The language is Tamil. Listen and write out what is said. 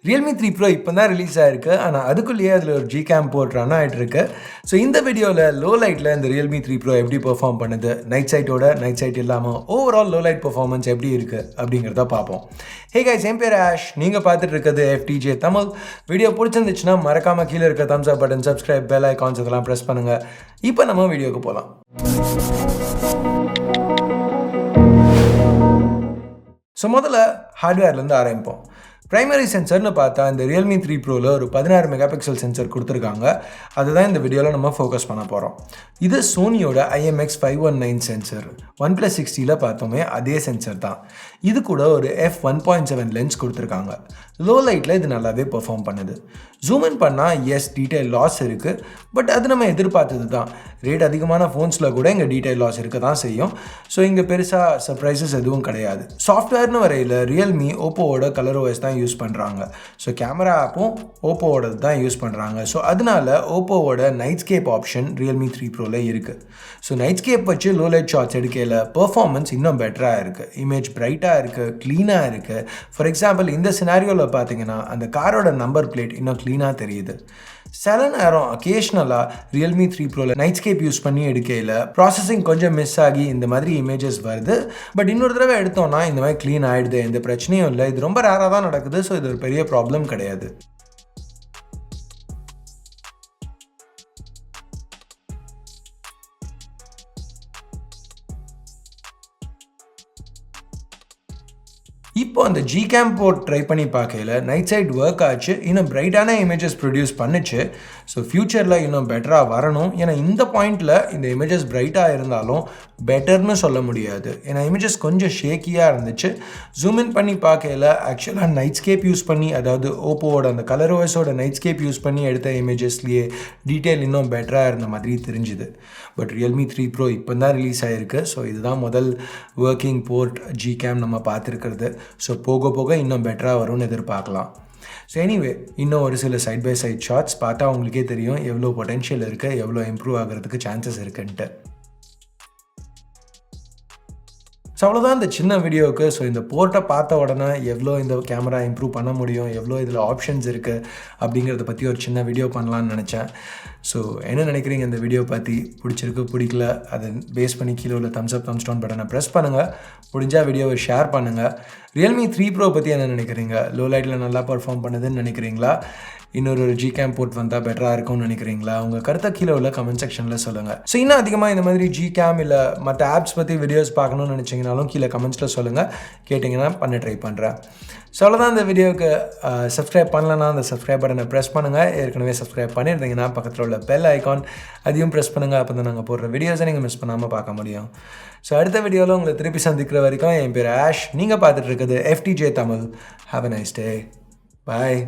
Realme 3 Pro இப்போ தான் ரிலீஸ் ஆயிருக்கு. ஆனால் அதுக்குள்ளேயே அதில் ஒரு GCAM போர்ட் ரன் ஆகிட்டு இருக்கு. ஸோ இந்த வீடியோவில் லோ லைட்டில் இந்த Realme 3 Pro எப்படி பெர்ஃபார்ம் பண்ணுது, நைட் சைட் இல்லாமல் ஓவரால் லோ லைட் பெர்ஃபார்மன்ஸ் எப்படி இருக்குது அப்படிங்கிறத பார்ப்போம். ஹே கைஸ், என் பேர் ஆஷ். நீங்கள் பார்த்துட்டு இருக்கிறது FTJ தமிழ். வீடியோ பிடிச்சிருந்துச்சுன்னா மறக்காமல் கீழே இருக்க தம்ஸ் அப் பட்டன், சப்ஸ்கிரைப், பெல் ஐகான்ஸ் இதெல்லாம் ப்ரெஸ் பண்ணுங்கள். இப்போ நம்ம வீடியோக்கு போகலாம். ஸோ முதல்ல ஹார்ட்வேர்லேருந்து ஆரம்பிப்போம். ப்ரைமரி சென்சர்னு பார்த்தா இந்த Realme 3 Proவில் ஒரு 16 மெகாபிக்சல் சென்சர் கொடுத்துருக்காங்க. அதுதான் இந்த வீடியோவில் நம்ம ஃபோக்கஸ் பண்ண போகிறோம். இது சோனியோட IMX519 சென்சர். OnePlus 60ல் பார்த்தோமே அதே சென்சர் தான். இது கூட ஒரு f1.7 லென்ஸ் கொடுத்துருக்காங்க. லோ லைட்டில் இது நல்லாவே பெர்ஃபார்ம் பண்ணுது. ஜூம் இன் பண்ணால் டீட்டெயில் லாஸ் இருக்குது. பட் அது நம்ம எதிர்பார்த்தது தான். ரேட் அதிகமான ஃபோன்ஸில் கூட இங்கே டீட்டெயில் லாஸ் இருக்க தான் செய்யும். ஸோ இங்கே பெருசாக சர்ப்ரைசஸ் எதுவும் கிடையாது. சாஃப்ட்வேர்னு வரையில் Realme ஓப்போவோட கலர் OS தான் யூஸ் பண்ணுறாங்க. ஸோ கேமரா ஆப்பும் ஓப்போவோடது தான் யூஸ் பண்ணுறாங்க. ஸோ அதனால ஓப்போவோட நைட்ஸ்கேப் ஆப்ஷன் Realme 3 Proவில் இருக்குது. ஸோ நைட்ஸ்கேப் வச்சு லோ லைட் ஷாட்ஸ் எடுக்கையில் பெர்ஃபார்மன்ஸ் இன்னும் பெட்டராக இருக்குது. இமேஜ் பிரைட்டாக இருக்குது, க்ளீனாக இருக்குது. ஃபார் எக்ஸாம்பிள் இந்த சினாரியோவில் பார்த்தீங்கன்னா அந்த காரோட நம்பர் பிளேட் இன்னும் க்ளீனாக தெரியுது. சில நேரம் அக்கேஷ்னலாக Realme 3 Proவில் நைட்ஸ்கேப் யூஸ் பண்ணி எடுக்கையில் ப்ராசஸிங் கொஞ்சம் மிஸ் ஆகி இந்த மாதிரி இமேஜஸ் வருது. பட் இன்னொரு தடவை எடுத்தோம்னா இந்த மாதிரி க்ளீன் ஆகிடுது, எந்த பிரச்சனையும் இல்லை. இது ரொம்ப ரேராக தான் நடக்குது. ஸோ இது ஒரு பெரிய ப்ராப்ளம் கிடையாது. இப்போ அந்த GCAM போர்ட் ட்ரை பண்ணி பார்க்கையில் நைட் சைட் ஒர்க் ஆச்சு, இன்னும் பிரைட்டான இமேஜஸ் ப்ரொடியூஸ் பண்ணுச்சு. ஸோ ஃப்யூச்சரில் இன்னும் பெட்டராக வரணும். ஏன்னா இந்த பாயிண்டில் இந்த இமேஜஸ் பிரைட்டாக இருந்தாலும் பெட்டர்னு சொல்ல முடியாது. ஏன்னா இமேஜஸ் கொஞ்சம் ஷேக்கியாக இருந்துச்சு. ஜூம் இன் பண்ணி பார்க்கையில் ஆக்சுவலாக நைட்ஸ்கேப் யூஸ் பண்ணி, அதாவது ஓப்போவோட அந்த கலர் OSோட நைட்ஸ்கேப் யூஸ் பண்ணி எடுத்த இமேஜஸ்லேயே டீட்டெயில் இன்னும் பெட்டராக இருந்த மாதிரி தெரிஞ்சுது. பட் Realme 3 Pro இப்போ தான் ரிலீஸ் ஆகிருக்கு. ஸோ இதுதான் முதல் ஒர்க்கிங் போர்ட் GCAM நம்ம பார்த்துருக்கிறது. ஸோ போக போக இன்னும் பெட்டராக வரும்னு எதிர்பார்க்கலாம். ஸோ எனிவே, இன்னும் ஒரு சில சைட் பை சைட் ஷாட்ஸ் பார்த்தா உங்களுக்கே தெரியும் எவ்வளோ பொட்டென்ஷியல் இருக்குது, எவ்வளோ இம்ப்ரூவ் ஆகிறதுக்கு சான்சஸ் இருக்குன்ட்டு. ஸோ அவ்வளோதான் இந்த சின்ன வீடியோவுக்கு. ஸோ இந்த போர்ட்டை பார்த்த உடனே எவ்வளோ இந்த கேமரா இம்ப்ரூவ் பண்ண முடியும், எவ்வளோ இதில் ஆப்ஷன்ஸ் இருக்குது அப்படிங்கிறத பற்றி ஒரு சின்ன வீடியோ பண்ணலான்னு நினச்சேன். ஸோ என்ன நினைக்கிறீங்க இந்த வீடியோ பற்றி? பிடிச்சிருக்கு, பிடிக்கல, அதை பேஸ் பண்ணி கீழே உள்ள தம்ஸ் அப், தம்ஸ் டவுன் பட்டனை ப்ரெஸ் பண்ணுங்கள். முடிஞ்சால் வீடியோவை ஷேர் பண்ணுங்கள். Realme 3 Pro பற்றி என்ன நினைக்கிறீங்க? லோ லைட்டில் நல்லா பர்ஃபார்ம் பண்ணுதுன்னு நினைக்கிறீங்களா? இன்னொரு GCAM போர்ட் வந்தால் பெட்டராக இருக்கும்னு நினைக்கிறீங்களா? உங்கள் கருத்தை கீழே உள்ள கமெண்ட் செக்ஷனில் சொல்லுங்கள். ஸோ இன்னும் அதிகமாக இந்த மாதிரி GCAM இல்லை மற்ற ஆப்ஸ் பற்றி வீடியோஸ் பார்க்கணும்னு நினச்சிங்கனாலும் கீழே கமெண்ட்ஸில் சொல்லுங்கள். கேட்டிங்கன்னா பண்ண ட்ரை பண்ணுறேன். ஸோ அவ்வளோதான் இந்த வீடியோவுக்கு. சப்ஸ்கிரைப் பண்ணலன்னா அந்த சப்ஸ்கிரைப் பட்டனை ப்ரெஸ் பண்ணுங்கள். ஏற்கனவே சப்ஸ்கிரைப் பண்ணியிருந்தீங்கன்னா பக்கத்தில் உள்ள பெல் ஐகான் அதையும் ப்ரெஸ் பண்ணுங்கள். அப்போ தான் நாங்கள் போடுற வீடியோஸை நீங்கள் மிஸ் பண்ணாமல் பார்க்க முடியும். ஸோ அடுத்த வீடியோவில் உங்களை திருப்பி சந்திக்கிற வரைக்கும் என் பேர் ஆஷ். நீங்கள் பார்த்துட்டு இருக்கிறது FTJ Tamil. Have a nice day. Bye.